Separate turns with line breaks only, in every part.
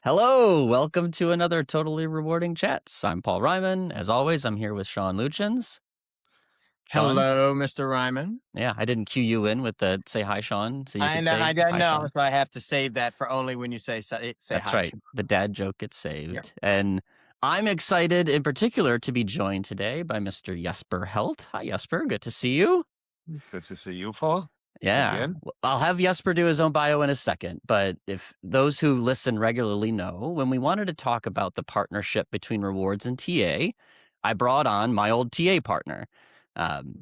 Hello, welcome to another Totally Rewarding Chats. I'm Paul Ryman. As always, I'm here with Sean Luchins. Sean?
Hello, Mr. Ryman.
Yeah, I didn't cue you in with the say hi, Sean, so you could say
I
hi,
know,
Sean.
so I have to save that for only when you say
That's
hi.
right. The dad joke gets saved.
Yep.
And I'm excited in particular to be joined today by Mr. Jesper Helt. Hi, Jesper. Good to see you.
Good to see you, Paul.
Yeah.
Again.
I'll have Jesper do his own bio in a second, but if those who listen regularly know, when we wanted to talk about the partnership between rewards and TA, I brought on my old TA partner.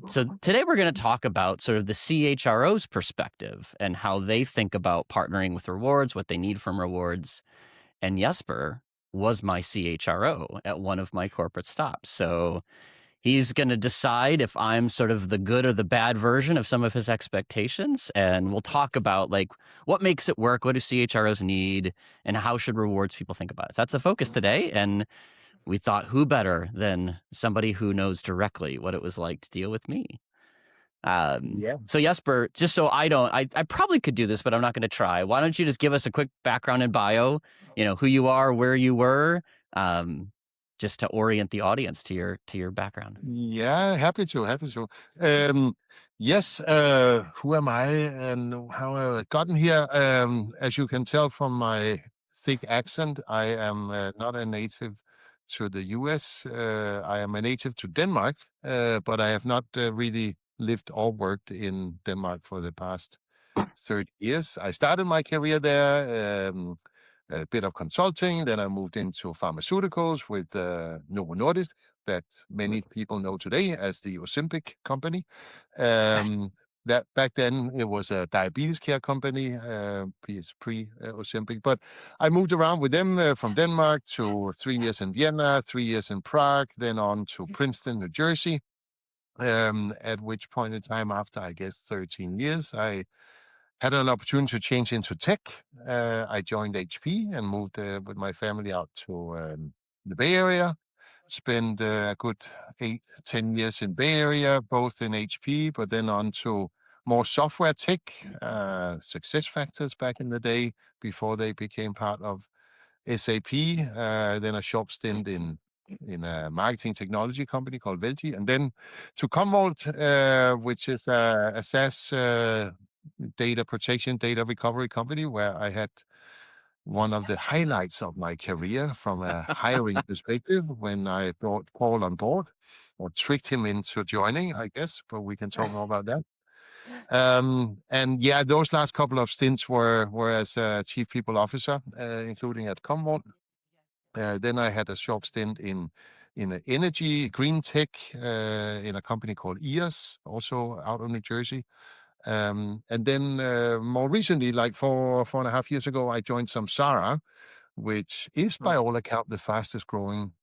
So today we're going to talk about sort of the CHRO's perspective and how they think about partnering with rewards, what they need from rewards. And Jesper was my CHRO at one of my corporate stops. So he's going to decide if I'm sort of the good or the bad version of some of his expectations. And we'll talk about like what makes it work, what do CHROs need, and how should rewards people think about it. So that's the focus today. And we thought who better than somebody who knows directly what it was like to deal with me. So Jesper, just so I probably could do this, but I'm not going to try. Why don't you just give us a quick background and bio, who you are, where you were, just to orient the audience to your background.
Yeah, happy to. Yes, who am I and how have I gotten here? As you can tell from my thick accent, I am not a native to the US. I am a native to Denmark, but I have not really lived or worked in Denmark for the past 30 years. I started my career there, a bit of consulting. Then I moved into pharmaceuticals with Novo Nordisk, that many people know today as the Ozempic company. That back then it was a diabetes care company, pre-Ozempic. But I moved around with them from Denmark to 3 years in Vienna, 3 years in Prague, then on to Princeton, New Jersey. At which point in time, after I guess 13 years, I had an opportunity to change into tech. I joined HP and moved with my family out to the Bay Area. Spent a good 8-10 years in Bay Area, both in HP, but then on to more software tech, success factors back in the day before they became part of SAP. Then a short stint in a marketing technology company called Velti, and then to Commvault, which is a SaaS data protection, data recovery company, where I had one of the highlights of my career from a hiring perspective when I brought Paul on board, or tricked him into joining, I guess, but we can talk more about that. And yeah, those last couple of stints were as a chief people officer, including at Commvault. Then I had a short stint in energy, green tech, in a company called EOS, also out of New Jersey. And then more recently, like 4.5 years ago, I joined Samsara, which is by all account the fastest growing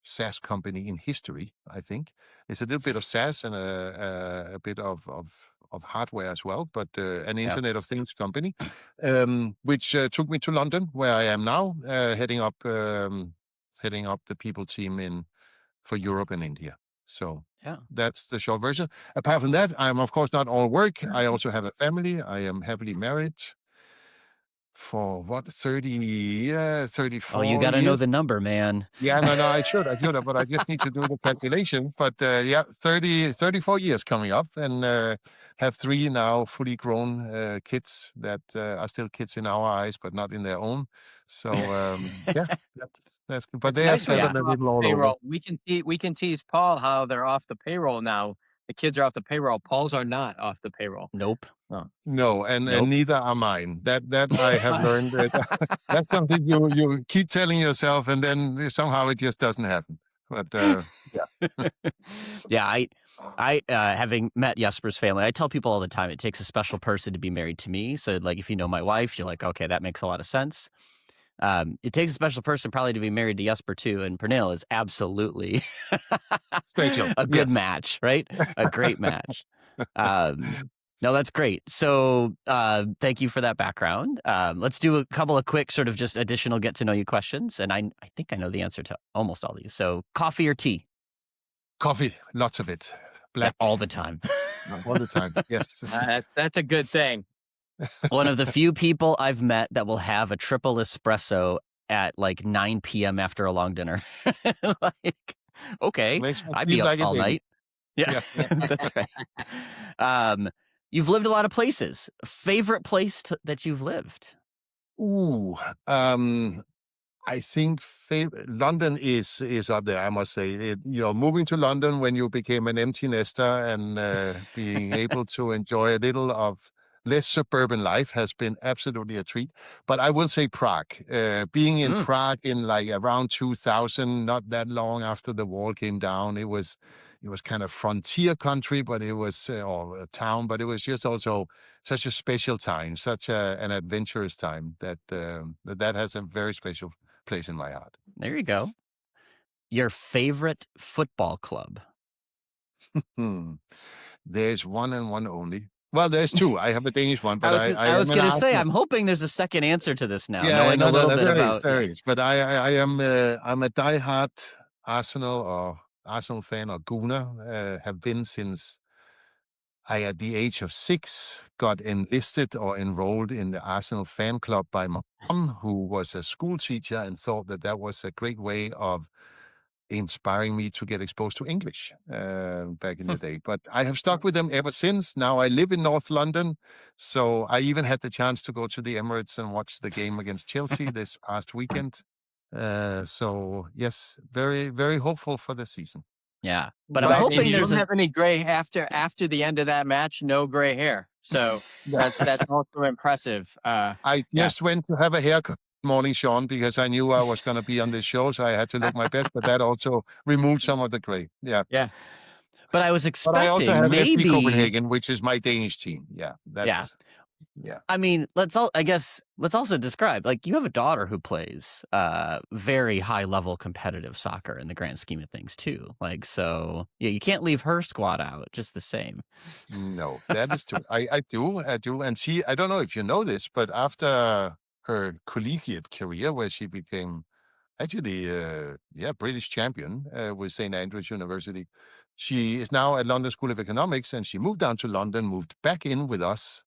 SaaS company in history, I think. It's a little bit of SaaS and a bit of hardware as well, but an Internet of Things company, which took me to London, where I am now, heading up the people team for Europe and India. So that's the short version. Apart from that, I'm of course not all work. I also have a family. I am happily married for 34
Oh, you got to know the number, man.
Yeah, no, I should, but I just need to do the calculation. But 34 years coming up, and have 3 now fully grown kids that are still kids in our eyes, but not in their own. So yeah, that's good. But they are settled a little all over.
We can tease Paul how they're off the payroll now. The kids are off the payroll. Paul's are not off the payroll.
Nope.
No, and neither are mine. That I have learned. That's something you keep telling yourself, and then somehow it just doesn't happen. But
yeah, I having met Jesper's family, I tell people all the time it takes a special person to be married to me. So like if you know my wife, you're like, okay, that makes a lot of sense. It takes a special person probably to be married to Jesper too, and Pernille is absolutely a good match, right? A great match. No, that's great. So thank you for that background. Let's do a couple of quick sort of just additional get to know you questions. And I think I know the answer to almost all these. So coffee or tea?
Coffee, lots of it. Black.
All the time.
All the time, yes.
That's a good thing.
One of the few people I've met that will have a triple espresso at like 9 p.m. after a long dinner. Like, okay,
Makes me
I'd be
feel
up
like it,
all
maybe.
night. Yeah,
Yeah.
that's right. Um, you've lived a lot of places. Favorite place that you've lived?
Ooh, um, I think London is up there. I must say, moving to London when you became an empty nester and being able to enjoy a little of less suburban life has been absolutely a treat. But I will say Prague. Being in
Mm,
Prague in like around 2000, not that long after the wall came down, it was kind of frontier country, but it was or a town, but it was just also such a special time, such an adventurous time that has a very special place in my heart.
there you go. Your favorite football club?
Hmm. There's one and one only. Well, there's two. I have a Danish one, but I
I was
am an
gonna say,
Arsenal.
I'm hoping there's a second answer to this now,
Yeah,
knowing a
no, no,
little
no.
bit
There is,
about
there is. But I am I'm a diehard Arsenal fan or Gooner. Have been since I, at the age of 6, got enlisted or enrolled in the Arsenal fan club by my mom, who was a school teacher and thought that that was a great way of inspiring me to get exposed to English back in the day. But I have stuck with them ever since. Now I live in North London, so I even had the chance to go to the Emirates and watch the game against Chelsea this past weekend. So yes, very, very hopeful for the season.
Yeah, but I'm
But I mean,
hoping
you
there's
don't
a
have any gray after the end of that match. No gray hair. So that's also impressive.
I
Yeah,
just went to have a haircut morning, Sean, because I knew I was going to be on this show, so I had to look my best. But that also removed some of the gray. Yeah.
yeah.
but I was
But I also
expecting
have FC
maybe.
Copenhagen, which is my Danish team. Yeah,
Yeah.
yeah.
I mean, I guess let's also describe, like, you have a daughter who plays very high level competitive soccer in the grand scheme of things too. Like, so yeah, you can't leave her squad out just the same.
No, that is true. I do, and I don't know if you know this, but after her collegiate career, where she became actually, British champion with St Andrews University, she is now at London School of Economics, and she moved down to London, moved back in with us,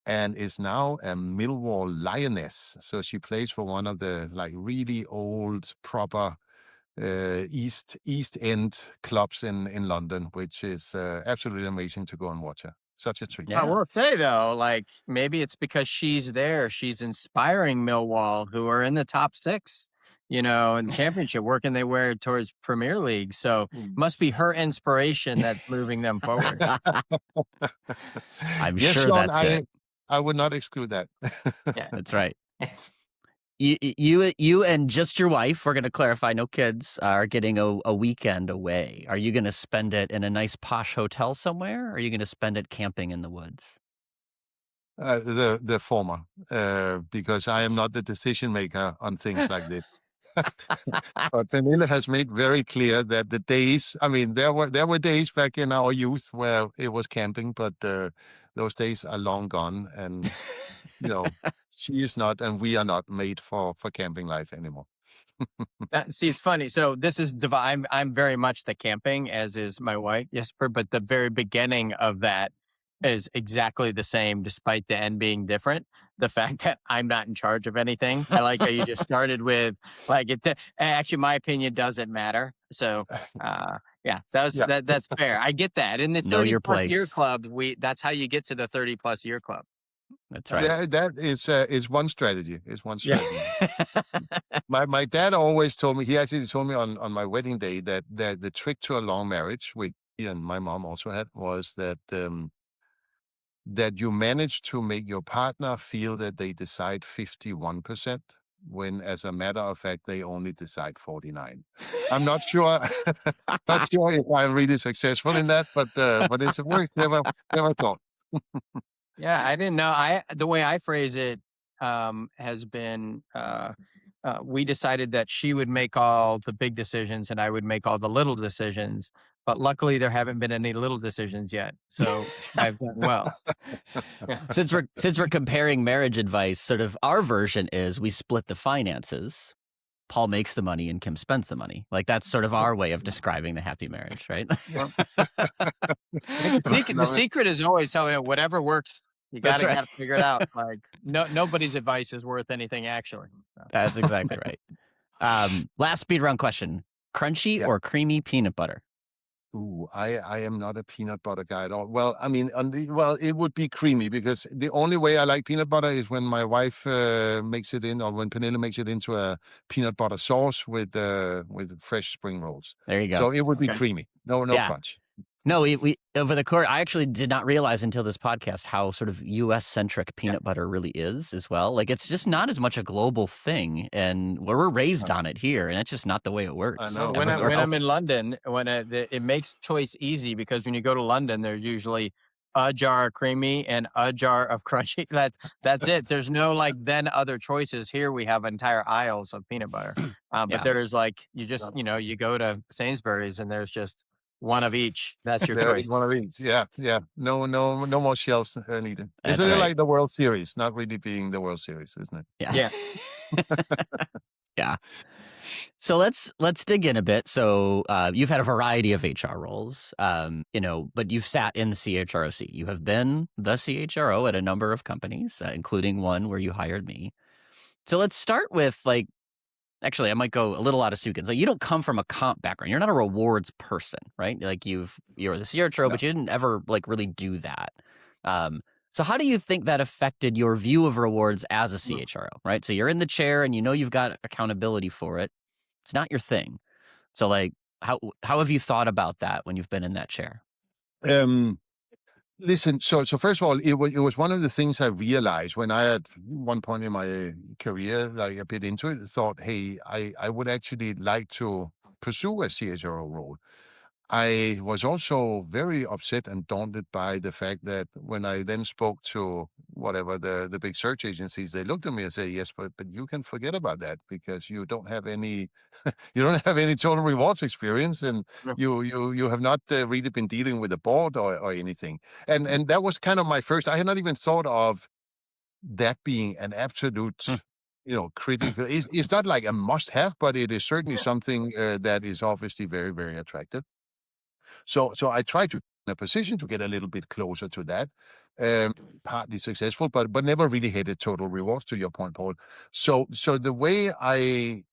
and is now a Millwall Lioness. So she plays for one of the like really old, proper East End clubs in London, which is absolutely amazing to go and watch her. Such a treat.
I
Yeah.
will say though, like maybe it's because she's there. She's inspiring Millwall, who are in the top 6, in the championship, working their way towards Premier League. So
Mm.
must be her inspiration that's moving them forward.
I'm
Yes,
sure
Sean,
that's it.
I would not exclude that.
Yeah.
That's right. You and just your wife, we're going to clarify, no kids, are getting a weekend away. Are you going to spend it in a nice posh hotel somewhere? Or are you going to spend it camping in the woods?
The former, because I am not the decision maker on things like this. But Vanilla has made very clear that the days, I mean, there were days back in our youth where it was camping, but those days are long gone, and she is not, and we are not made for camping life anymore.
See, it's funny. So this is I'm very much the camping, as is my wife, Jesper. But the very beginning of that is exactly the same, despite the end being different. The fact that I'm not in charge of anything. I like how you just started with like it. Actually, my opinion doesn't matter. So, yeah,
Yeah,
that's fair. I get that. In the
Know
30
your
plus year
place.
club, that's how you get to the 30 plus year club.
That's right.
that is one strategy. Is one
Yeah.
strategy. My dad always told me. He actually told me on my wedding day that the trick to a long marriage, which he and my mom also had, was that you manage to make your partner feel that they decide 51%, when, as a matter of fact, they only decide 49. I'm not sure, not sure if I'm really successful in that, but it's a work never thought.
Yeah, I didn't know. The way I phrase it has been we decided that she would make all the big decisions and I would make all the little decisions. But luckily, there haven't been any little decisions yet, so I've done well. Yeah.
Since we're comparing marriage advice, sort of our version is we split the finances. Paul makes the money and Kim spends the money. Like, that's sort of our way of describing the happy marriage, right?
Well, the
Love it.
secret is always whatever works You
That's right.
gotta figure it out. Like nobody's advice is worth anything actually. So.
That's exactly right. Last speed round question: crunchy
Yeah.
or creamy peanut butter?
Ooh, I am not a peanut butter guy at all. Well, I mean, well, it would be creamy because the only way I like peanut butter is when my wife makes it in, or when Pernille makes it into a peanut butter sauce with fresh spring rolls.
There you go.
So it would be
Okay.
creamy. No
Yeah.
crunch.
No, we over the course, I actually did not realize until this podcast how sort of U.S. centric peanut butter really is as well. Like it's just not as much a global thing, and we're raised on it here, and it's just not the way it works.
know.
When
everywhere
I'm
else.
in London, it makes choice easy because when you go to London, there's usually a jar of creamy and a jar of crunchy. That's it. There's no like then other choices. Here we have entire aisles of peanut butter. But
Yeah.
there's like you just you go to Sainsbury's and there's just one of each. That's your
There
choice.
is one of each. Yeah. No more shelves needed.
That's
Isn't it
right.
like the World Series? Not really being the World Series, isn't it?
Yeah.
Yeah.
Yeah. So let's dig in a bit. So you've had a variety of HR roles, but you've sat in the CHRO seat. You have been the CHRO at a number of companies, including one where you hired me. So let's start with actually, I might go a little out of sequence. Like you don't come from a comp background. You're not a rewards person, right? Like you're the CHRO,
No.
but you didn't ever like really do that. So how do you think that affected your view of rewards as a CHRO, right? So you're in the chair and you know you've got accountability for it. It's not your thing. So like how have you thought about that when you've been in that chair?
Listen, so first of all, it was one of the things I realized when I at one point in my career, like a bit into it, thought, hey, I would actually like to pursue a CHRO role. I was also very upset and daunted by the fact that when I then spoke to whatever the big search agencies, they looked at me and said, yes, but you can forget about that because you don't have any you don't have any total rewards experience, and
Yeah.
you have not really been dealing with a board or anything. And that was kind of my first. I had not even thought of that being an absolute critical. It's not like a must have, but it is certainly something that is obviously very, very attractive. So I tried to in a position to get a little bit closer to that. Partly successful, but never really headed total rewards, to your point, Paul. So the way I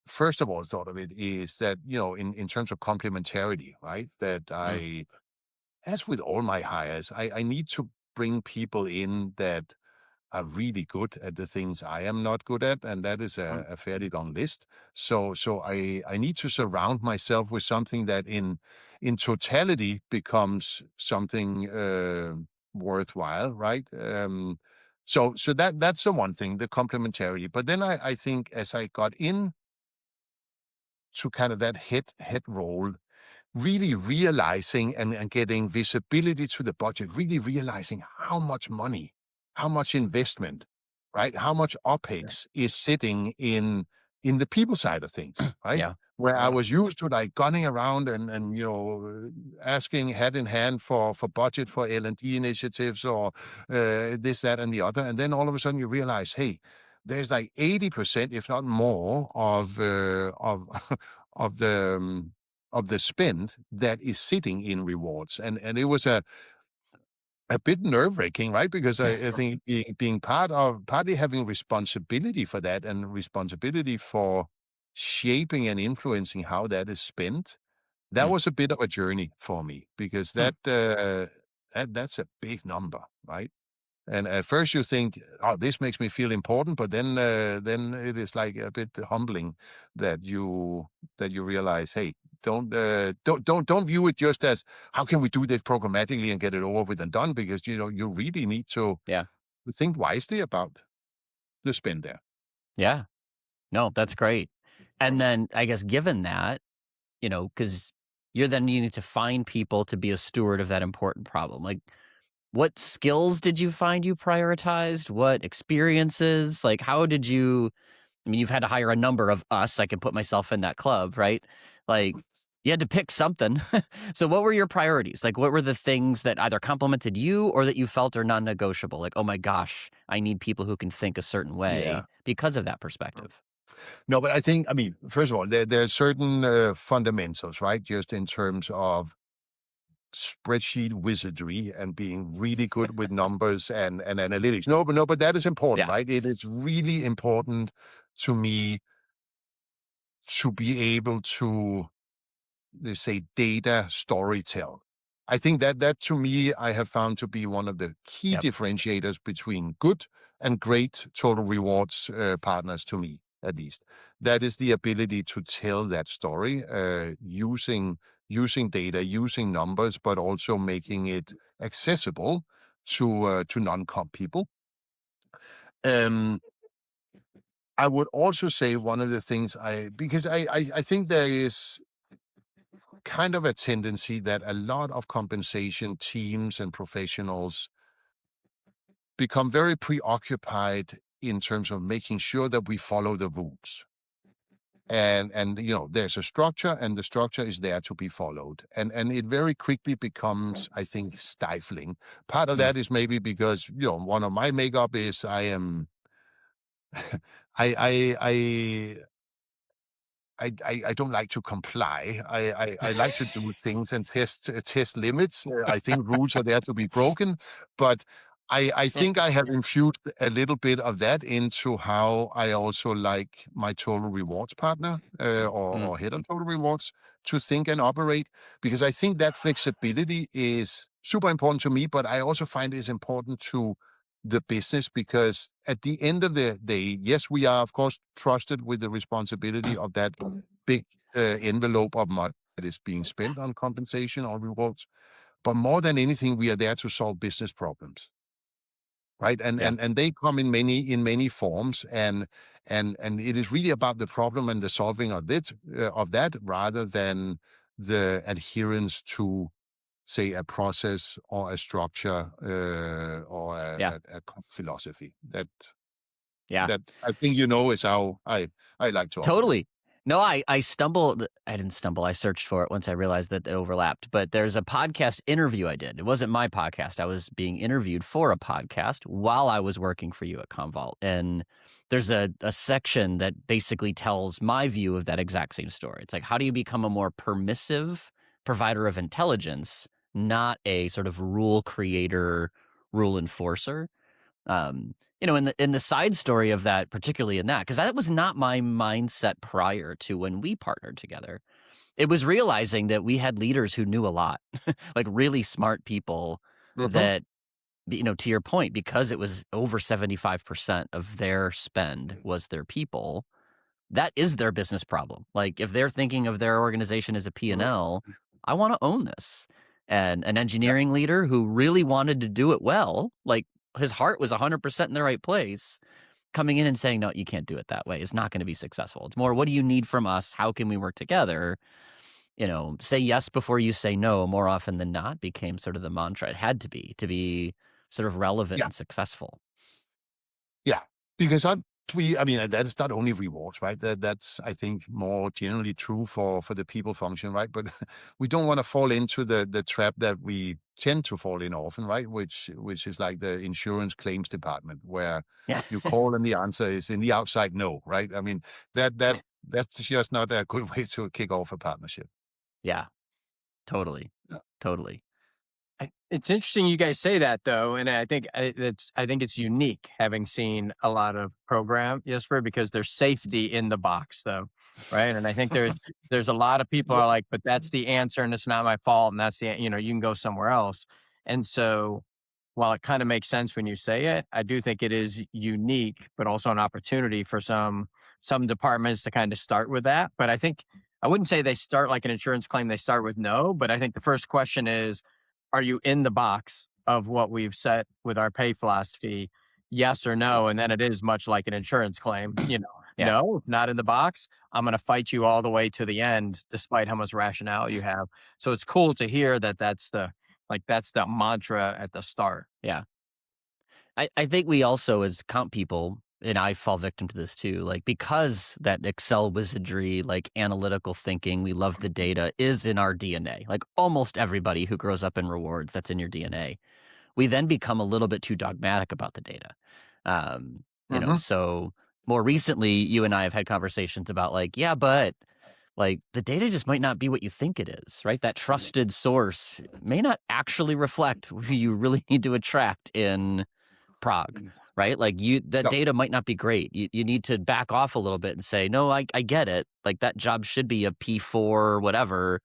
first of all thought of it is that, in terms of complementarity, right? That I, as with all my hires, I need to bring people in that are really good at the things I am not good at, and that is a fairly long list. So I need to surround myself with something that in totality becomes something worthwhile, right? So that's the one thing, the complementarity. But then I think as I got in to kind of that head role, really realizing and getting visibility to the budget, really realizing how much money, how much investment, right? How much OpEx is sitting in the people side of things, right?
Yeah.
Where I was used to like gunning around and asking hand in hand for budget for L&D initiatives or this, that, and the other. And then all of a sudden you realize, hey, there's like 80%, if not more, of of the spend that is sitting in rewards. And it was a bit nerve-wracking, right? Because I think being partly having responsibility for that and responsibility for shaping and influencing how that is spent, that was a bit of a journey for me because that's a big number, right? And at first you think, oh, this makes me feel important, but then it is like a bit humbling that you realize, hey, don't view it just as how can we do this programmatically and get it over with and done, because you really need to think wisely about the spend there.
Yeah. No, that's great. And then I guess given that, because you need to find people to be a steward of that important problem. Like what skills did you find you prioritized? What experiences? Like how did you, you've had to hire a number of us. I can put myself in that club, right? Like you had to pick something. So what were your priorities? Like what were the things that either complimented you or that you felt are non-negotiable? Like, oh my gosh, I need people who can think a certain way because of that perspective.
No, but I think, first of all, there are certain fundamentals, right? Just in terms of spreadsheet wizardry and being really good with numbers and analytics. No, but that is important,
Yeah.
right? It is really important to me to be able to, they say, data storytell. I think that to me, I have found to be one of the key
Yep.
differentiators between good and great total rewards partners, to me, at least. That is the ability to tell that story using data, using numbers, but also making it accessible to non-comp people. I would also say one of the things because I think there is kind of a tendency that a lot of compensation teams and professionals become very preoccupied in terms of making sure that we follow the rules. And there's a structure, and the structure is there to be followed. And it very quickly becomes, I think, stifling. Part of
Mm.
that is maybe because, one of my makeup is I am I don't like to comply. I like to do things and test limits. I think rules are there to be broken, but I think I have infused a little bit of that into how I also like my total rewards partner
Mm.
or head of total rewards to think and operate, because I think that flexibility is super important to me, but I also find it's important to the business, because at the end of the day, yes, we are of course trusted with the responsibility of that big envelope of money that is being spent on compensation or rewards. But more than anything, we are there to solve business problems, right? And
Yeah.
and they come in many forms, and it is really about the problem and the solving of that, rather than the adherence to, say, a process or a structure or
Yeah.
a philosophy. That
Yeah.
that I think is how I like to operate.
Totally. No, I stumbled. I didn't stumble. I searched for it once I realized that it overlapped. But there's a podcast interview I did. It wasn't my podcast. I was being interviewed for a podcast while I was working for you at Commvault. And there's a section that basically tells my view of that exact same story. It's like, how do you become a more permissive provider of intelligence, not a sort of rule creator, rule enforcer? In the side story of that, particularly in that, because that was not my mindset prior to when we partnered together. It was realizing that we had leaders who knew a lot, like really smart people
Mhm.
that, to your point, because it was over 75% of their spend was their people, that is their business problem. Like if they're thinking of their organization as a P&L, I want to own this. And an
Yeah.
engineering leader who really wanted to do it well, like his heart was 100% in the right place, coming in and saying, no, you can't do it that way, is not going to be successful. It's more, what do you need from us? How can we work together? Say yes before you say no more often than not became sort of the mantra. It had to be sort of relevant
Yeah.
and successful.
Yeah, because I mean, that's not only rewards, right? That's, I think, more generally true for the people function, right? But we don't want to fall into the trap that we tend to fall in often, right? Which is like the insurance claims department, where
Yeah.
you call and the answer is in the outside no, right? I mean, that's just not a good way to kick off a partnership.
Yeah, totally.
Yeah.
Totally.
It's interesting you guys say that though, and I think it's unique having seen a lot of program, Jesper, because there's safety in the box though, right? And I think there's a lot of people are like, but that's the answer, and it's not my fault, and that's the you can go somewhere else. And so, while it kind of makes sense when you say it, I do think it is unique, but also an opportunity for some departments to kind of start with that. But I think I wouldn't say they start like an insurance claim; they start with no. But I think the first question is, are you in the box of what we've set with our pay philosophy? Yes or no. And then it is much like an insurance claim,
Yeah.
no, not in the box. I'm going to fight you all the way to the end, despite how much rationale you have. So it's cool to hear that that's the mantra at the start.
Yeah. I think we also, as comp people, and I fall victim to this too, like because that Excel wizardry, like analytical thinking, we love the data, is in our DNA. Like almost everybody who grows up in rewards, that's in your DNA. We then become a little bit too dogmatic about the data.
Mhm.
So more recently, you and I have had conversations about like, yeah, but like the data just might not be what you think it is, right? That trusted source may not actually reflect who you really need to attract in Prague, right? Like that
No.
data might not be great. You need to back off a little bit and say, no, I get it. Like that job should be a P4 or whatever.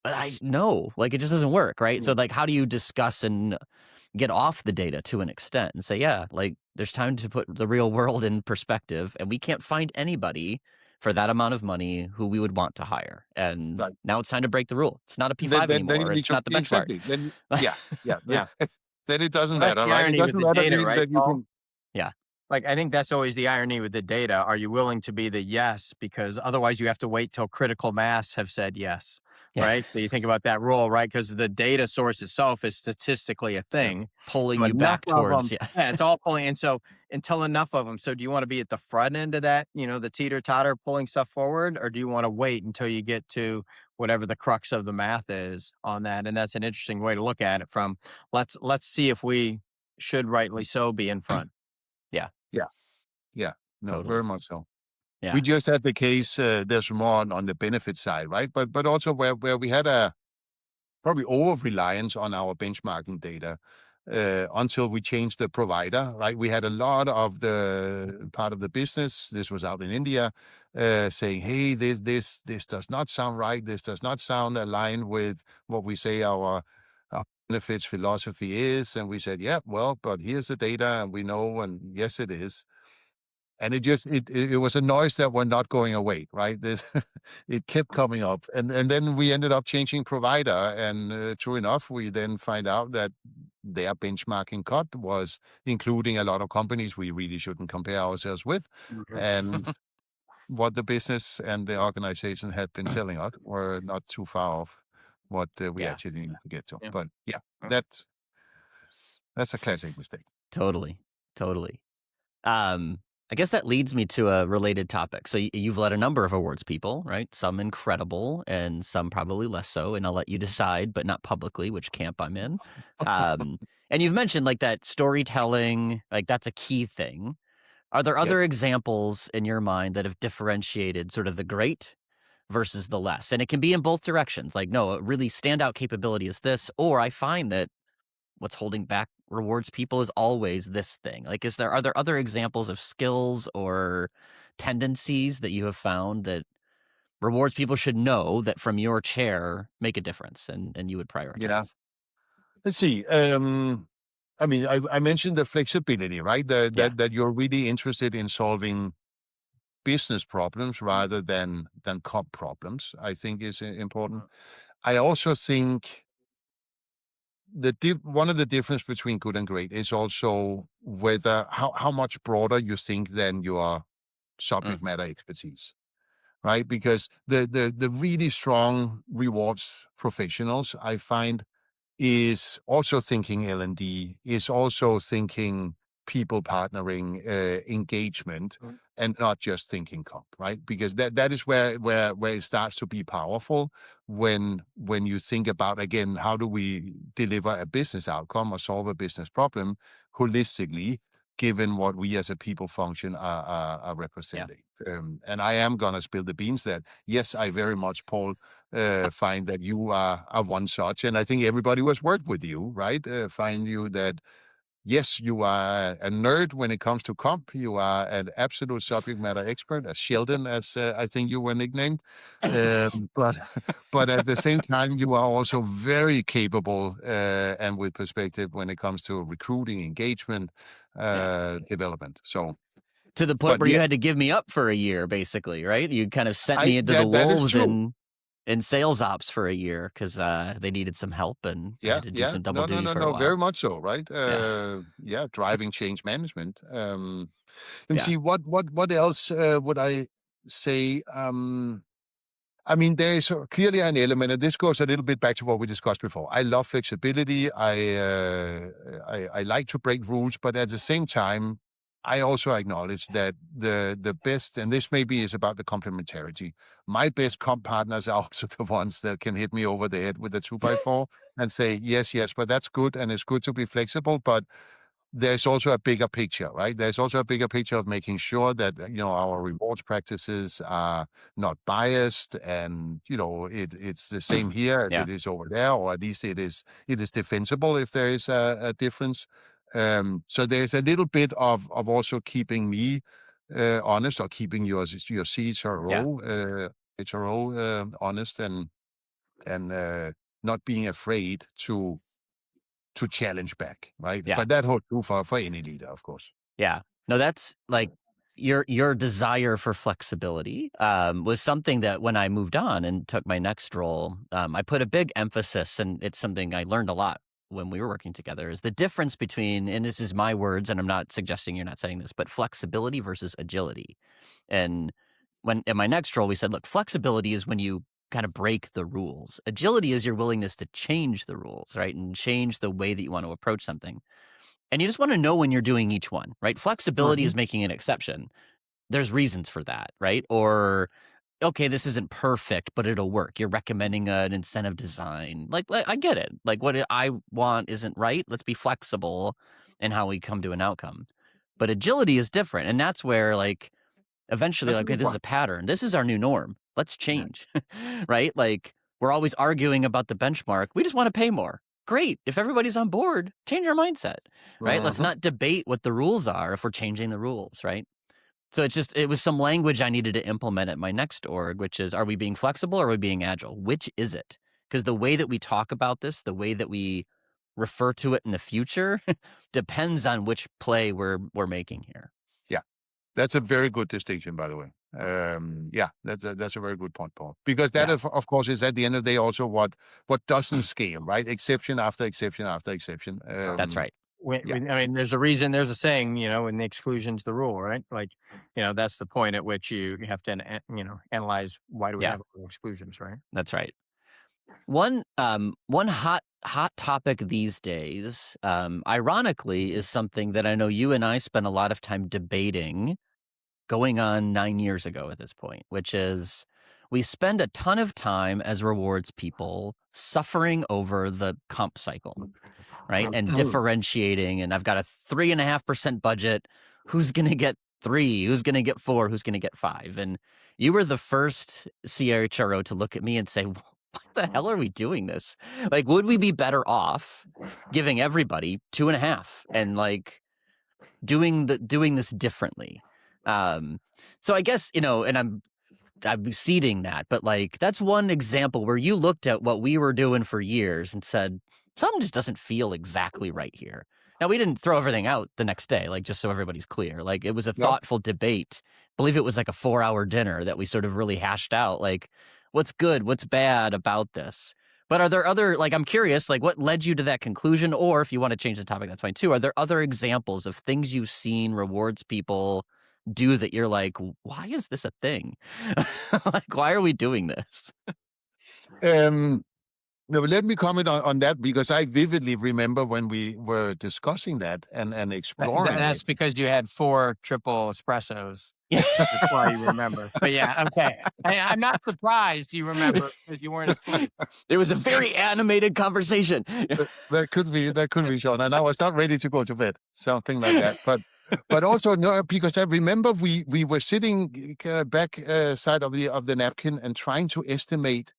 But like it just doesn't work, right? So like, how do you discuss and get off the data to an extent and say, yeah, like there's time to put the real world in perspective, and we can't find anybody for that amount of money who we would want to hire. And
Right.
now it's time to break the rule. It's not a P5
Then
anymore.
you need
It's
to
not the benchmark.
exactly. Then yeah.
Yeah.
Then it doesn't
Well, that's
matter,
the
right? It
irony with
doesn't
the
matter
data, right,
that you
Paul?
can.
Yeah.
Like, I think that's always the irony with the data. Are you willing to be the yes? Because otherwise you have to wait till critical mass have said yes,
Yeah.
right? So you think about that rule, right? Because the data source itself is statistically a thing.
Pulling
So
you
enough
back
of
towards,
them, yeah, it's all pulling. And so until enough of them. So do you want to be at the front end of that, the teeter totter pulling stuff forward, or do you want to wait until you get to whatever the crux of the math is on that? And that's an interesting way to look at it from let's see if we should rightly so be in front.
Yeah,
Yeah. No,
totally.
very much so.
Yeah.
We just had the case, there's more on the benefit side, right? But also where we had a probably over-reliance on our benchmarking data until we changed the provider, right? We had a lot of the part of the business, this was out in India, saying, hey, this does not sound right. This does not sound aligned with what we say our benefits philosophy is. And we said, yeah, well, but here's the data and we know, and yes, it is. And it was a noise that were not going away, right? It kept coming up, and then we ended up changing provider, and true enough, we then find out that their benchmarking cut was including a lot of companies we really shouldn't compare ourselves with, and what the business and the organization had been telling us were not too far off what we
Yeah.
actually need to get to.
Yeah.
But yeah,
Yeah.
that's a classic mistake.
Totally. I guess that leads me to a related topic. So you've led a number of awards people, right? Some incredible and some probably less so. And I'll let you decide, but not publicly, which camp I'm in. And you've mentioned like that storytelling, like that's a key thing. Are there other examples in your mind that have differentiated sort of the great versus the less? And it can be in both directions. Like, no, a really standout capability is this, or I find that what's holding back rewards people is always this thing. Like, are there other examples of skills or tendencies that you have found that rewards people should know that from your chair make a difference and you would prioritize?
Yeah. Let's see. I mean, I mentioned the flexibility, right? That you're really interested in solving business problems rather than comp problems, I think is important. I also think one of the difference between good and great is also whether how much broader you think than your subject matter expertise, right? Because the really strong rewards professionals I find is also thinking L&D, is also thinking people partnering, engagement, and not just thinking comp, right? Because that is where it starts to be powerful when you think about, again, how do we deliver a business outcome or solve a business problem holistically, given what we as a people function are representing. And I am going to spill the beans that, yes, I very much, Paul, find that you are one such. And I think everybody who has worked with you, right, find you that, yes, you are a nerd when it comes to comp. You are an absolute subject matter expert, a Sheldon, as I think you were nicknamed. But at the same time, you are also very capable and with perspective when it comes to recruiting, engagement, development. So
to the point where you had to give me up for a year, basically, right? You kind of sent me into the wolves in sales ops for a year because they needed some help, and I had to do some double duty for a while.
Very much so, right? Driving change management. And see what else would I say? I mean, there is clearly an element, and this goes a little bit back to what we discussed before. I love flexibility. I like to break rules, but at the same time, I also acknowledge that the best, and this maybe is about the complementarity. My best comp partners are also the ones that can hit me over the head with a 2x4 and say, yes, but that's good, and it's good to be flexible, but there's also a bigger picture, right? There's also a bigger picture of making sure that, our rewards practices are not biased, and, it's the same here as
Yeah.
it is over there, or at least it is defensible if there is a difference. So there's a little bit of also keeping me honest, or keeping your CHRO, honest, and not being afraid to challenge back, right?
Yeah.
But that holds true for any leader, of course.
Yeah. No, that's like your desire for flexibility was something that when I moved on and took my next role, I put a big emphasis, and it's something I learned a lot when we were working together, is the difference between, and this is my words, and I'm not suggesting you're not saying this, but flexibility versus agility. And when in my next role, we said, look, flexibility is when you kind of break the rules. Agility is your willingness to change the rules, right? And change the way that you want to approach something. And you just want to know when you're doing each one, right? Flexibility is making an exception. There's reasons for that, right? Or, okay, this isn't perfect, but it'll work. You're recommending an incentive design. Like I get it. Like, what I want isn't right. Let's be flexible in how we come to an outcome. But agility is different. And that's where, like, eventually,
That's a
like, okay,
good
this is
point.
a pattern. This is our new norm. Let's change, right? Like, we're always arguing about the benchmark. We just want to pay more. Great. If everybody's on board, change our mindset, right? Let's not debate what the rules are if we're changing the rules, right? So it was some language I needed to implement at my next org, which is, are we being flexible or are we being agile? Which is it? Because the way that we talk about this, the way that we refer to it in the future depends on which play we're making here.
Yeah, that's a very good distinction, by the way. Yeah, that's a very good point, Paul. Because that, of course, is at the end of the day also what doesn't scale, right? Exception after exception after exception.
That's right.
I mean, there's a reason, there's a saying, when the exclusion's the rule, right? Like, that's the point at which you have to, analyze why do we have all the exclusions, right?
That's right. One hot topic these days, ironically, is something that I know you and I spent a lot of time debating going on 9 years ago at this point, which is we spend a ton of time as rewards people suffering over the comp cycle, right? And differentiating, and I've got a 3.5% budget. Who's going to get 3? Who's going to get 4? Who's going to get 5? And you were the first CHRO to look at me and say, what the hell are we doing this? Like, would we be better off giving everybody 2.5 and like doing this differently? So I guess, and I'm seeding that, but like, that's one example where you looked at what we were doing for years and said, something just doesn't feel exactly right here. Now, we didn't throw everything out the next day, like, just so everybody's clear. Like, it was a thoughtful debate. I believe it was like a 4-hour dinner that we sort of really hashed out, like, what's good, what's bad about this. But are there other, like, I'm curious, like, what led you to that conclusion? Or if you want to change the topic, that's fine too. Are there other examples of things you've seen rewards people do that you're like, why is this a thing? Like, why are we doing this?
No, let me comment on that, because I vividly remember when we were discussing that and exploring
That's
it.
because you had 4 triple espressos. That's why you remember. But yeah, okay. I'm not surprised you remember, because you weren't asleep.
It was a very animated conversation.
That could be, Sean. And I was not ready to go to bed, something like that. But also, no, because I remember we were sitting back side of the napkin and trying to estimate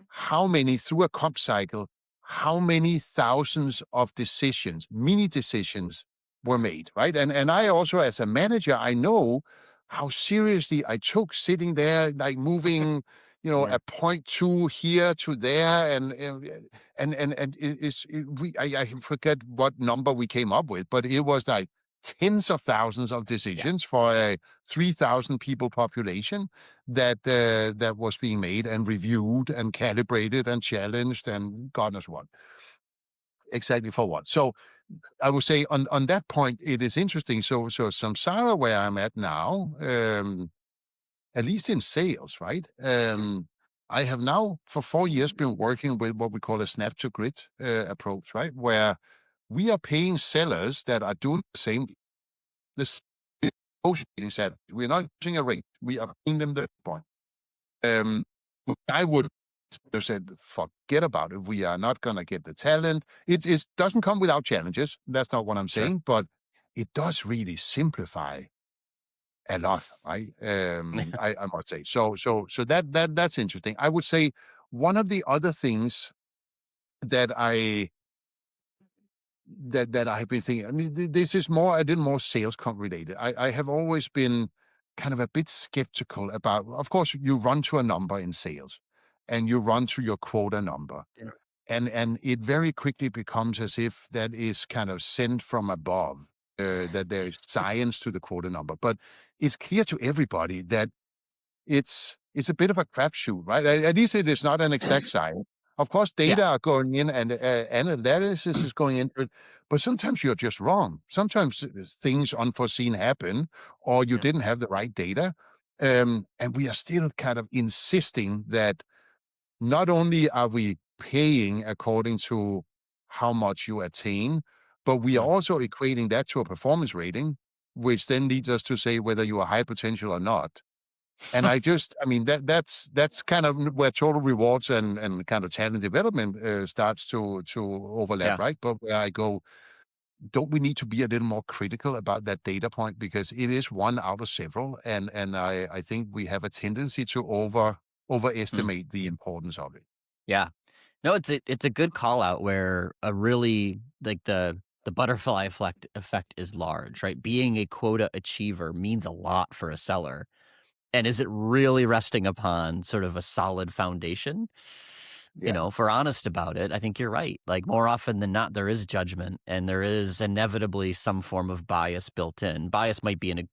how many, through a comp cycle, how many thousands of decisions, mini decisions, were made, right? And I also, as a manager, I know how seriously I took sitting there, like moving, a 0.2 here to there, and I forget what number we came up with, but it was like tens of thousands of decisions for a 3,000 people population that was being made and reviewed and calibrated and challenged and God knows what. Exactly for what. So I would say on that point, it is interesting. So Samsara, where I'm at now, at least in sales, right? I have now for 4 years been working with what we call a snap to grid approach, right? Where we are paying sellers that are doing the same. This negotiating said we're not using a rate. We are paying them the point. I would They said, forget about it. We are not going to get the talent. It doesn't come without challenges. That's not what I'm
Sure.
saying, but it does really simplify a lot, right? I must say. So that's interesting. I would say one of the other things that that I've been thinking. I mean, this is more a little more sales comp related. I have always been kind of a bit skeptical about. Of course, you run to a number in sales, and you run to your quota number,
Yeah.
and it very quickly becomes as if that is kind of sent from above. That there is science to the quota number, but it's clear to everybody that it's a bit of a crapshoot, right? At least it is not an exact science. Of course,
Yeah.
data are going in and analysis is going into it, but sometimes you're just wrong. Sometimes things unforeseen happen, or you
Yeah.
didn't have the right data, and we are still kind of insisting that not only are we paying according to how much you attain, but we are
Mm.
also equating that to a performance rating, which then leads us to say whether you are high potential or not. And I mean, that's kind of where total rewards and kind of talent development starts to overlap,
Yeah.
right? But where I go, don't we need to be a little more critical about that data point, because it is one out of several, and I think we have a tendency to
Mm.
overestimate the importance of it.
Yeah. No, it's a good call out where a really like the butterfly effect is large, right? Being a quota achiever means a lot for a seller. And is it really resting upon sort of a solid foundation?
Yeah,
If we're honest about it, I think you're right. Like more often than not, there is judgment and there is inevitably some form of bias built in. Bias might be in a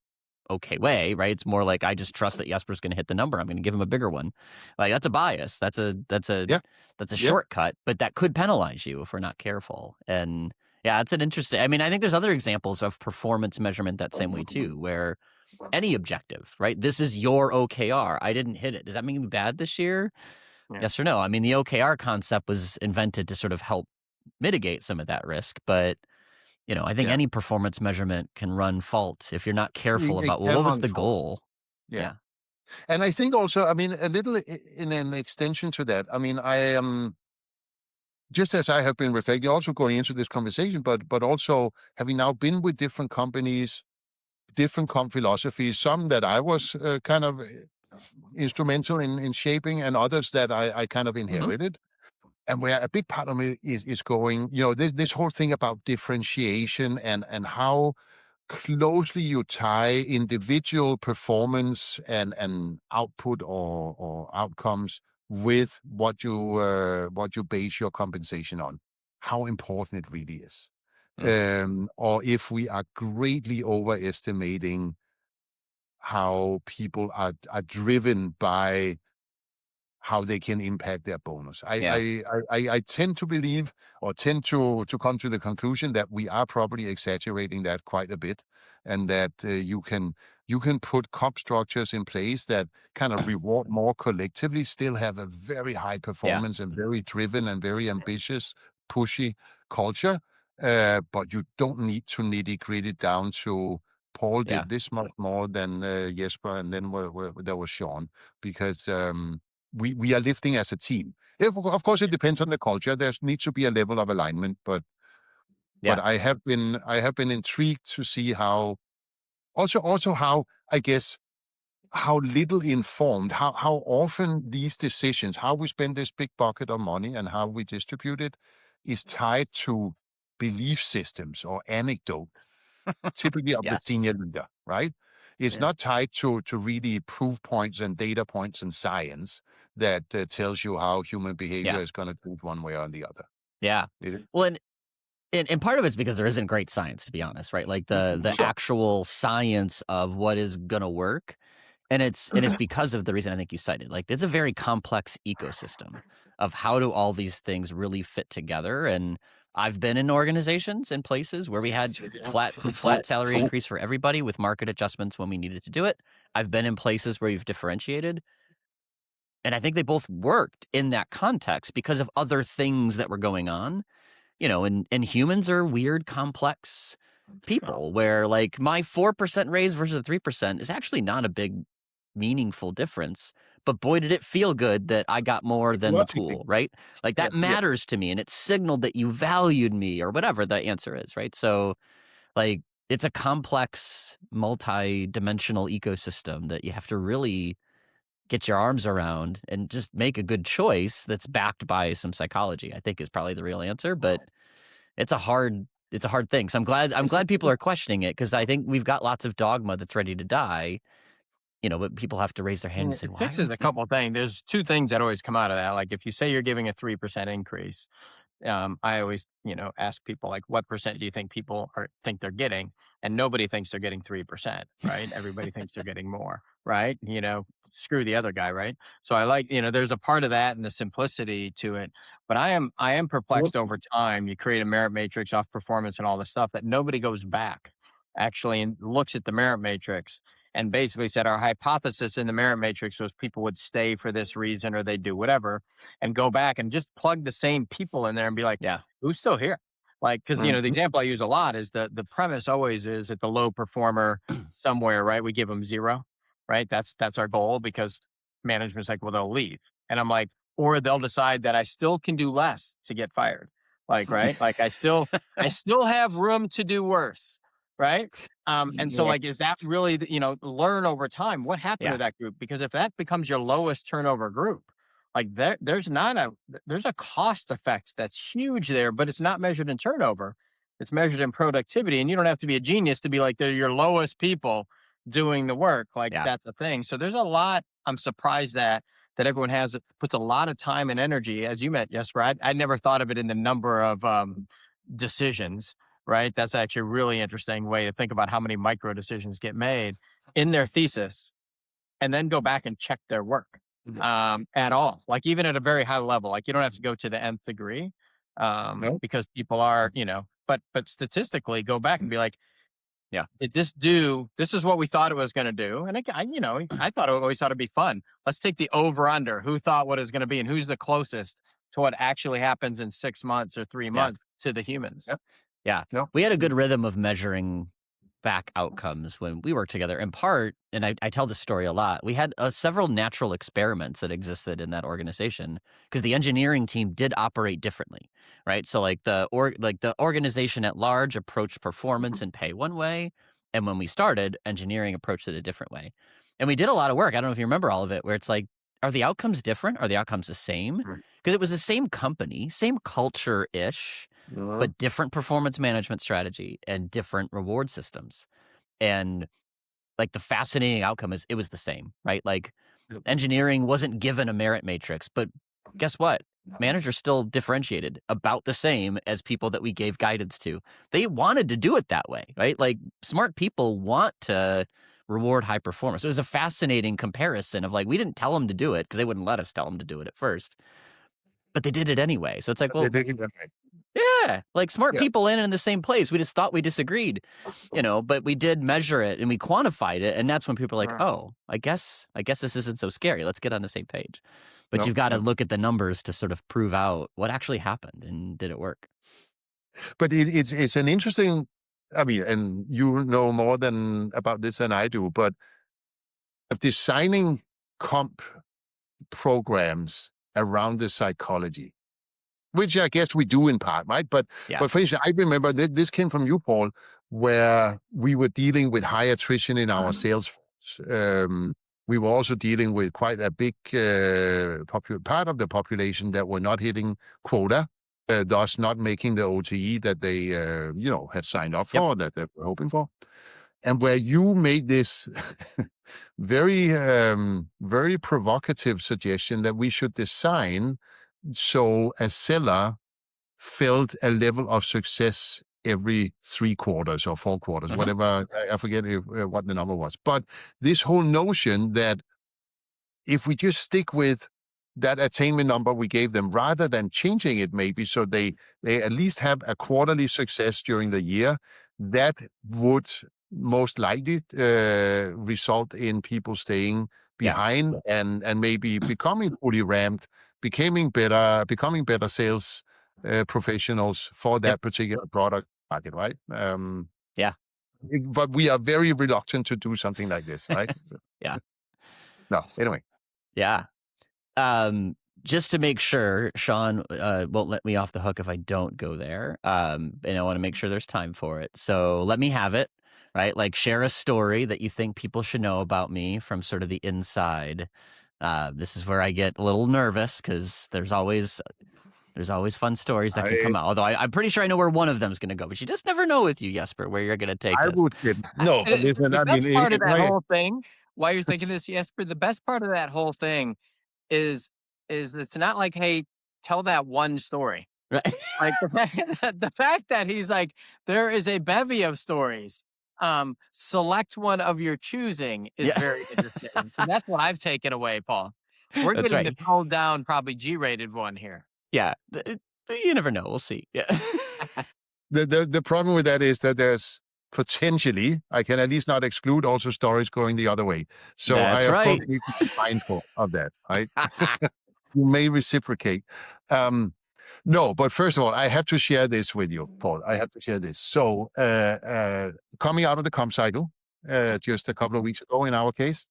okay way, right? It's more like I just trust that Jesper's going to hit the number. I'm going to give him a bigger one. Like that's a bias.
yeah,
That's a
yeah.
shortcut, but that could penalize you if we're not careful. And yeah, it's an interesting. I mean, I think there's other examples of performance measurement that same way too, where any objective, right? This is your OKR. I didn't hit it. Does that make me bad this year?
Yeah.
Yes or no? I mean, the OKR concept was invented to sort of help mitigate some of that risk, but I think
Yeah.
any performance measurement can run fault if you're not careful
It
about, well, what
can
was the
unfold.
goal?
Yeah.
Yeah.
And I think also, I mean, a little in an extension to that, I mean, I am just as I have been reflecting, also going into this conversation, but also having now been with different companies, different comp philosophies, some that I was kind of instrumental in shaping, and others that I kind of
Hmm.
inherited. And where a big part of me is going, this whole thing about differentiation and how closely you tie individual performance and output or outcomes with what you base your compensation on, how important it really is.
Mm.
Or if we are greatly overestimating how people are driven by how they can impact their bonus.
Yeah.
I tend to believe, or tend to come to the conclusion, that we are probably exaggerating that quite a bit, and that you can put comp structures in place that kind of reward more collectively, still have a very high
Yeah.
performance and very driven and very ambitious, pushy culture. But you don't need to nitty gritty down to Paul
Yeah.
did this much more than Jesper, and then there was Sean, because we are lifting as a team. Of course, it depends on the culture. There needs to be a level of alignment, but
Yeah.
I have been intrigued to see how also how, I guess, how little informed, how often these decisions, how we spend this big bucket of money and how we distribute it, is tied to belief systems or anecdote, typically of the
Yes.
senior leader, right? It's
Yeah.
not tied to really proof points and data points and science that tells you how human behavior
Yeah.
is going to do it one way or the other.
Yeah.
Is it?
Well, and part of it's because there isn't great science, to be honest, right? Like the
Sure.
actual science of what is gonna work. And it's because of the reason I think you cited. Like it's a very complex ecosystem of how do all these things really fit together. And I've been in organizations and places where we had flat salary increase for everybody with market adjustments when we needed to do it. I've been in places where you've differentiated. And I think they both worked in that context because of other things that were going on. And humans are weird, complex people where like my 4% raise versus a 3% is actually not a big meaningful difference, but boy, did it feel good that I got more than the
Psychologically.
pool, right? Like that
Yeah.
matters to me and it signaled that you valued me or whatever the answer is, right? So like it's a complex, multi-dimensional ecosystem that you have to really get your arms around and just make a good choice that's backed by some psychology, I think is probably the real answer, but it's a hard thing. So I'm glad people are questioning it because I think we've got lots of dogma that's ready to die, but people have to raise their hand and say,
It
"Why are
fixes
we
a
think?"
couple things. There's two things that always come out of that. Like if you say you're giving a 3% increase, I always, ask people like, what percent do you think people think they're getting? And nobody thinks they're getting 3%, right? Everybody thinks they're getting more, right? Screw the other guy, right? So I like, there's a part of that and the simplicity to it. But I am perplexed over time. You create a merit matrix off performance and all this stuff that nobody goes back actually and looks at the merit matrix and basically said our hypothesis in the merit matrix was people would stay for this reason or they'd do whatever and go back and just plug the same people in there and be like,
Yeah.
who's still here? Like, because the example I use a lot is the premise always is that the low performer somewhere, right? We give them 0, right? That's our goal because management's like, well, they'll leave, and I'm like, or they'll decide that I still can do less to get fired, like, right? Like I still have room to do worse, right? And so, like, is that really, learn over time what happened to
Yeah.
that group? Because if that becomes your lowest turnover group, like there's a cost effect that's huge there, but it's not measured in turnover. It's measured in productivity. And you don't have to be a genius to be like, they're your lowest people doing the work. Like
Yeah.
that's a thing. So there's a lot. I'm surprised that everyone puts a lot of time and energy, as you met, Jesper. I never thought of it in the number of decisions, right? That's actually a really interesting way to think about how many micro decisions get made in their thesis and then go back and check their work at all. Like even at a very high level, like you don't have to go to the nth degree
No.
because people are, but statistically go back and be like,
Yeah.
did this do, this is what we thought it was going to do. And I thought it always thought it'd be fun. Let's take the over under who thought what it was going to be and who's the closest to what actually happens in 6 months or 3 months to the humans.
Yep.
Yeah.
No.
We had a good rhythm of measuring back outcomes when we worked together. In part, and I tell this story a lot, we had several natural experiments that existed in that organization because the engineering team did operate differently, right? So like the organization at large approached performance and pay one way, and when we started, engineering approached it a different way. And we did a lot of work. I don't know if you remember all of it, where it's like, are the outcomes different? Are the outcomes the same? Because it was the same company, same culture ish, but different performance management strategy and different reward systems. And like the fascinating outcome is it was the same, right? Like engineering wasn't given a merit matrix, but guess what? Managers still differentiated about the same as people that we gave guidance to. They wanted to do it that way, right? Like smart people want to reward high performance. It was a fascinating comparison of like, we didn't tell them to do it because they wouldn't let us tell them to do it at first, but they did it anyway. So it's like, well, yeah, like smart
Yeah.
people in the same place. We just thought we disagreed, but we did measure it and we quantified it. And that's when people are like, oh, I guess this isn't so scary. Let's get on the same page. But
No,
you've got to
no.
look at the numbers to sort of prove out what actually happened and did it work.
But it's an interesting. I mean, and you know more than about this than I do, but of designing comp programs around the psychology, which I guess we do in part, right? But
Yeah.
but for instance, I remember this came from you, Paul, where we were dealing with high attrition in our sales force. We were also dealing with quite a big part of the population that were not hitting quota, thus not making the OTE that they had signed up for, that they were hoping for. And where you made this very very provocative suggestion that we should design so a seller felt a level of success every 3 quarters or 4 quarters, whatever. I forget what the number was. But this whole notion that if we just stick with that attainment number we gave them, rather than changing it maybe so they at least have a quarterly success during the year, that would most likely result in people staying behind and maybe becoming fully ramped, becoming better sales professionals for that particular product market, right?
Yeah.
But we are very reluctant to do something like this, right?
Yeah.
No, anyway.
Yeah. Just to make sure, Sean won't let me off the hook if I don't go there. And I want to make sure there's time for it. So let me have it, right? Like share a story that you think people should know about me from sort of the inside. This is where I get a little nervous because there's always fun stories that can come out. Although I'm pretty sure I know where one of them is going to go, but you just never know with you, Jesper, where you're going to take
I
this.
would say no, but listen,
The
I mean,
best part of that whole thing, why you're thinking this, Jesper, the best part of that whole thing is it's not like, hey, tell that one story.
Right.
Like the fact that he's like, there is a bevy of stories. Select one of your choosing is very interesting. So that's what I've taken away, Paul. We're
That's
getting
right.
the toned down, probably G-rated one here.
Yeah. You never know. We'll see. Yeah.
The problem with that is that there's potentially, I can at least not exclude also stories going the other way. So
That's
I, of
right.
course, need to be mindful of that, right? You may reciprocate. No, but first of all, I have to share this with you, Paul. I have to share this. So coming out of the comp cycle, just a couple of weeks ago in our case,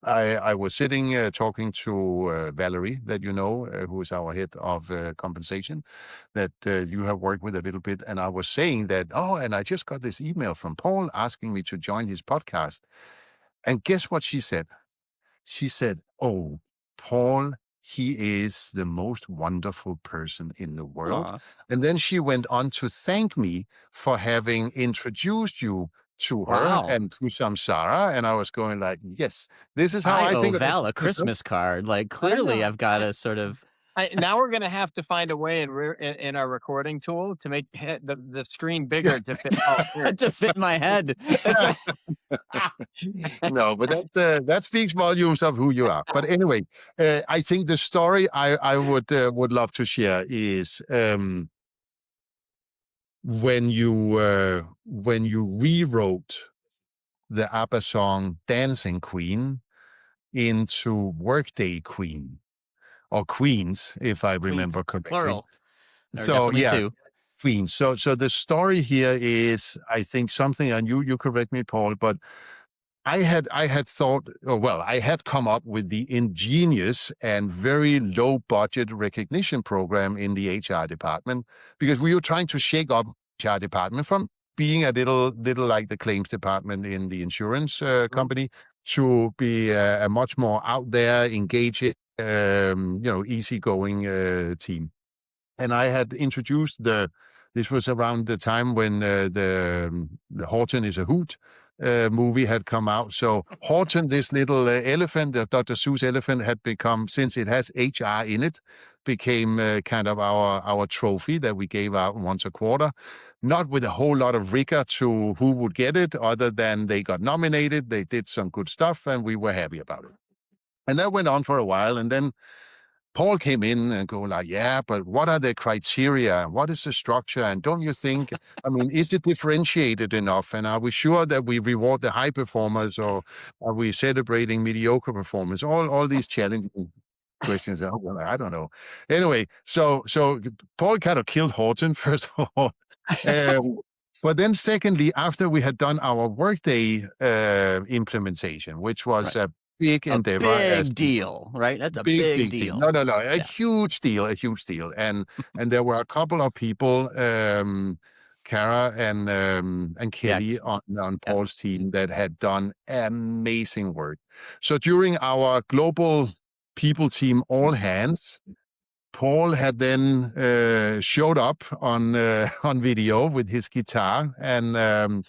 I was sitting talking to Valerie, that you know, who is our head of compensation, that you have worked with a little bit. And I was saying that, and I just got this email from Paul asking me to join his podcast. And guess what she said? She said, "Oh, Paul, he is the most wonderful person in the world."
Aw.
And then she went on to thank me for having introduced you to her
Wow.
and to Samsara. And I was going like, yes, this is how
I
I
owe
think.
Val a Christmas card. Like clearly
know.
I've got to sort of
Now we're gonna have to find a way in our recording tool to make the screen bigger to fit Paul's ears.
to fit my head. That's right.
No, but that speaks volumes of who you are. But anyway, I think the story I would love to share is when you rewrote the ABBA song "Dancing Queen" into "Workday Queen" or "Queens," if I remember correctly.
Plural.
So
definitely
yeah,
two.
Queens. So the story here is, I think, something, and you correct me, Paul, but I had thought, I had come up with the ingenious and very low budget recognition program in the HR department, because we were trying to shake up HR department from being a little like the claims department in the insurance company to be a much more out there, engaging, easygoing team. And I had introduced this was around the time when the Horton is a Hoot movie had come out. So Horton, this little elephant, the Dr. Seuss elephant, had become, since it has HR in it, became kind of our trophy that we gave out once a quarter. Not with a whole lot of rigor to who would get it, other than they got nominated, they did some good stuff, and we were happy about it. And that went on for a while, and then Paul came in and go like, yeah, but what are the criteria? What is the structure? And don't you think, I mean, is it differentiated enough? And are we sure that we reward the high performers, or are we celebrating mediocre performers? All these challenging questions. Oh, well, I don't know. Anyway, so Paul kind of killed Horton, first of all. But then secondly, after we had done our Workday implementation, which was
Right.
a big endeavor.
Big deal, right? That's a big deal.
No, a huge deal, And there were a couple of people, Kara and Kelly on Paul's team, that had done amazing work. So during our global people team all hands, Paul had then showed up on video with his guitar and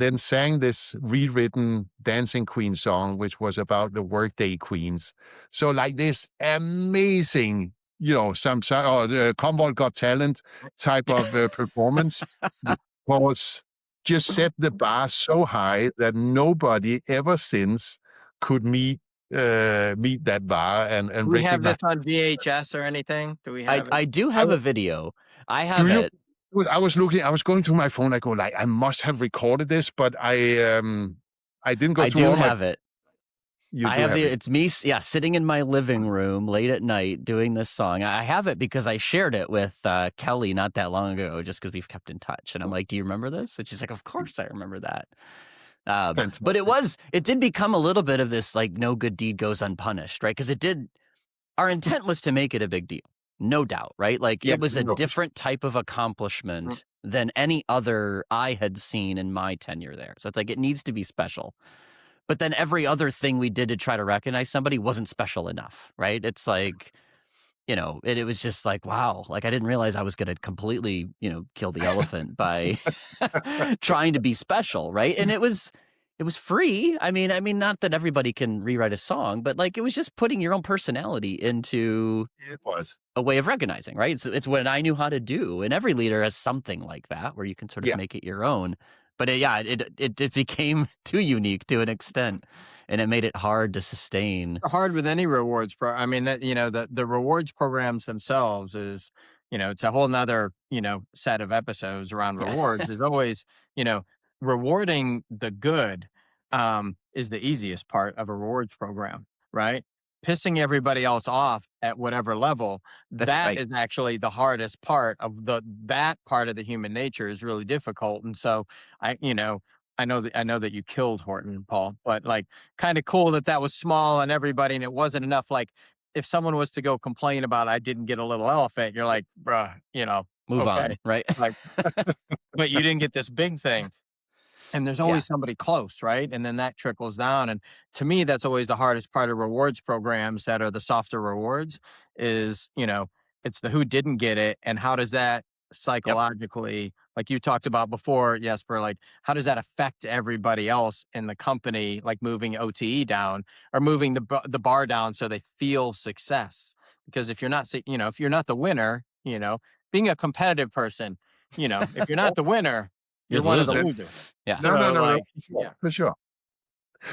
then sang this rewritten Dancing Queen song, which was about the Workday Queens. So like this amazing, some Commvault Got Talent type of performance was just set the bar so high that nobody ever since could meet that bar and
Do we have
recognize.
this on VHS or anything? Do we have it?
I do have a video. I have
Do you?
it.
I was going through my phone. I go like, I must have recorded this, but I didn't go through
I do
all
have it.
You
I
do
have
have
it.
it.
It's me, sitting in my living room late at night doing this song. I have it because I shared it with Kelly not that long ago, just because we've kept in touch. And I'm like, "Do you remember this?" And she's like, "Of course I remember that." But it did become a little bit of this like no good deed goes unpunished, right? Because our intent was to make it a big deal, no doubt, right? Like it was a different type of accomplishment than any other I had seen in my tenure there. So it's like, it needs to be special. But then every other thing we did to try to recognize somebody wasn't special enough, right? It's like, it was just like, wow, like I didn't realize I was going to completely, kill the elephant by trying to be special, right? And it was free. I mean, not that everybody can rewrite a song, but like it was just putting your own personality into a way of recognizing, right? It's what I knew how to do, and every leader has something like that where you can sort of make it your own. But it became too unique to an extent, and it made it hard to sustain.
Hard with any rewards I mean, that, the rewards programs themselves is, it's a whole nother, set of episodes around rewards. Is always, rewarding the good is the easiest part of a rewards program, right? Pissing everybody else off at whatever level, that is actually the hardest part of that part of the human nature is really difficult. And so I know that you killed Horton, Paul, but like kind of cool that was small and everybody, and it wasn't enough. Like if someone was to go complain about I didn't get a little elephant, you're like, bruh,
move on, right?
Like, but you didn't get this big thing. And there's always somebody close, right? And then that trickles down. And to me, that's always the hardest part of rewards programs that are the softer rewards is, it's the who didn't get it. And how does that psychologically, like you talked about before, Jesper, like how does that affect everybody else in the company, like moving OTE down or moving the bar down so they feel success? Because if you're not, if you're not the winner, being a competitive person, if you're not the winner, you're one of the losers.
Yeah.
No, for sure.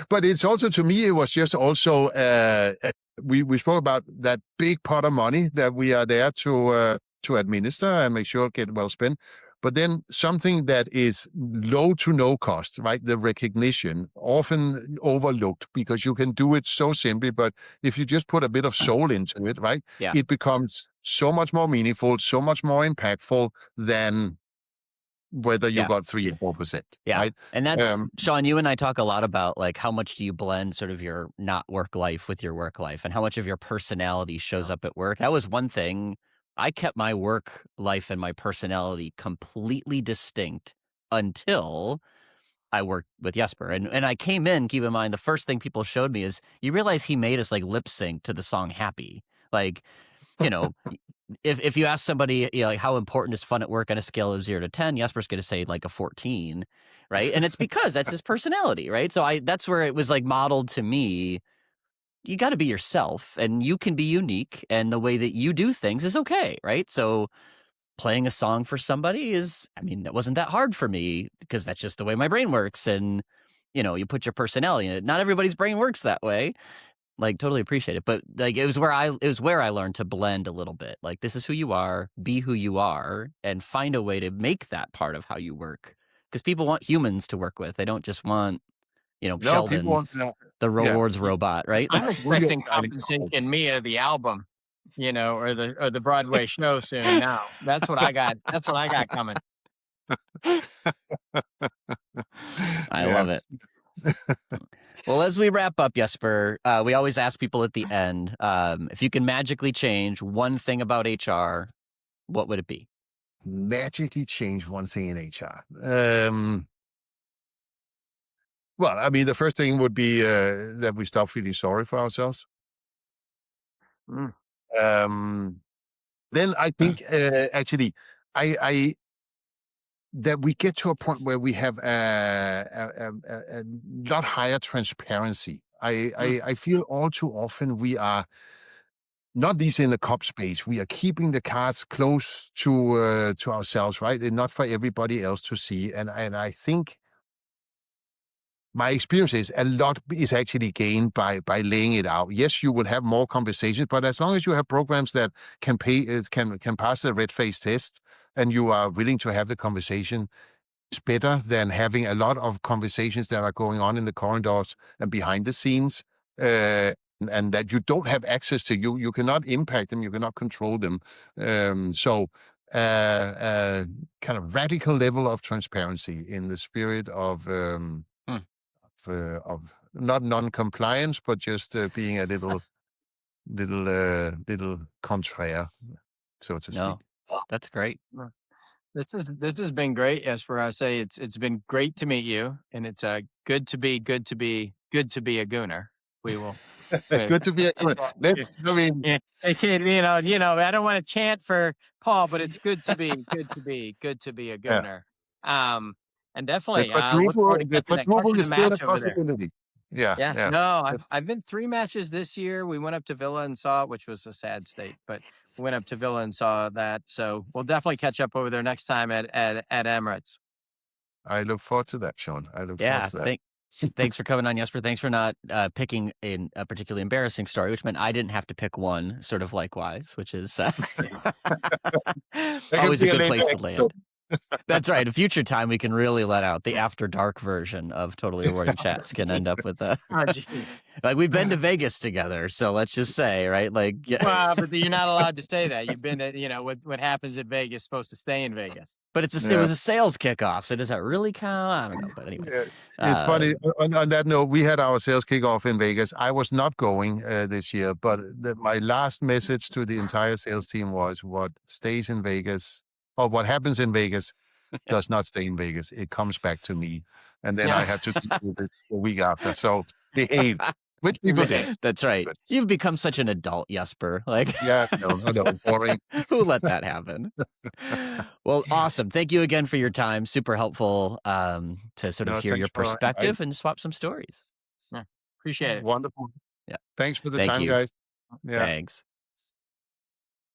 But it's also, to me, it was just also, we spoke about that big pot of money that we are there to administer and make sure it get well spent. But then something that is low to no cost, right? The recognition, often overlooked because you can do it so simply. But if you just put a bit of soul into it, right?
Yeah.
It becomes so much more meaningful, so much more impactful than whether you got 3 or 4%.
Yeah.
Right?
And that's, Sean, you and I talk a lot about like how much do you blend sort of your not work life with your work life and how much of your personality shows up at work. That was one thing. I kept my work life and my personality completely distinct until I worked with Jesper. And I came in, keep in mind, the first thing people showed me is you realize he made us like lip sync to the song Happy. Like, if you ask somebody, like how important is fun at work on a scale of 0 to 10, Jesper's going to say like a 14, right? And it's because that's his personality, right? So that's where it was like modeled to me. You got to be yourself and you can be unique and the way that you do things is okay, right? So playing a song for somebody it wasn't that hard for me because that's just the way my brain works. And, you put your personality in it. Not everybody's brain works that way. Like totally appreciate it. But like it was where I learned to blend a little bit. Like this is who you are, be who you are, and find a way to make that part of how you work. Because people want humans to work with. They don't just want, Sheldon, the rewards robot, right?
I'm expecting compensation Mia the album, or the Broadway show soon now. That's what I got. That's what I got coming.
I love it. Well, as we wrap up, Jesper, we always ask people at the end, if you can magically change one thing about HR, what would it be?
Magically change one thing in HR. Well, I mean, the first thing would be that we stop feeling sorry for ourselves. Then I think actually, that we get to a point where we have a lot higher transparency. I feel all too often we are not least in the cop space. We are keeping the cards close to ourselves, right, and not for everybody else to see. And I think my experience is a lot is actually gained by laying it out. Yes, you will have more conversations, but as long as you have programs that can pass the red face test, and you are willing to have the conversation, it's better than having a lot of conversations that are going on in the corridors and behind the scenes, and that you don't have access to. You cannot impact them, you cannot control them. So kind of radical level of transparency in the spirit of not non-compliance, but just being a little contraire, so to speak.
No, that's great.
This has been great, Jesper. I say it's been great to meet you, and it's good to be a gooner. We will.
Good to be. Let's. I mean,
Yeah, I don't want to chant for Paul, but it's good to be a
yeah.
gooner. And
The
definitely, look forward to catching
quadruple
the
is still a
match over there.
possibility. Yeah,
Yeah,
yeah.
no, I've been 3 matches this year. We went up to Villa and saw it, which was a sad state, but we went up to Villa and saw that. So we'll definitely catch up over there next time at Emirates.
I look forward to that, Sean. I look forward
Yeah,
to that.
thanks for coming on, Jesper. Thanks for not picking a particularly embarrassing story, which meant I didn't have to pick one, sort of likewise, which is always a good place to land. That's right. A future time, we can really let out the after dark version of Totally Rewarding Chats can end up with like we've been to Vegas together. So let's just say, right? Like,
Well, but you're not allowed to say that. You've been to, what happens in Vegas is supposed to stay in Vegas.
but it was a sales kickoff. So does that really count? I don't know. But anyway,
It's funny. On that note, we had our sales kickoff in Vegas. I was not going this year, but my last message to the entire sales team was, what stays in Vegas, or what happens in Vegas does not stay in Vegas. It comes back to me. And then I had to deal with it the week after. So behave. Which people did.
That's right.
Good.
You've become such an adult, Jesper. Like,
Yeah, no, boring.
Who let that happen? Well, awesome. Thank you again for your time. Super helpful to sort of hear your perspective and swap some stories.
Yeah, appreciate it.
Wonderful.
Yeah.
Thanks for the
Thank
time,
you.
guys. Yeah.
Thanks.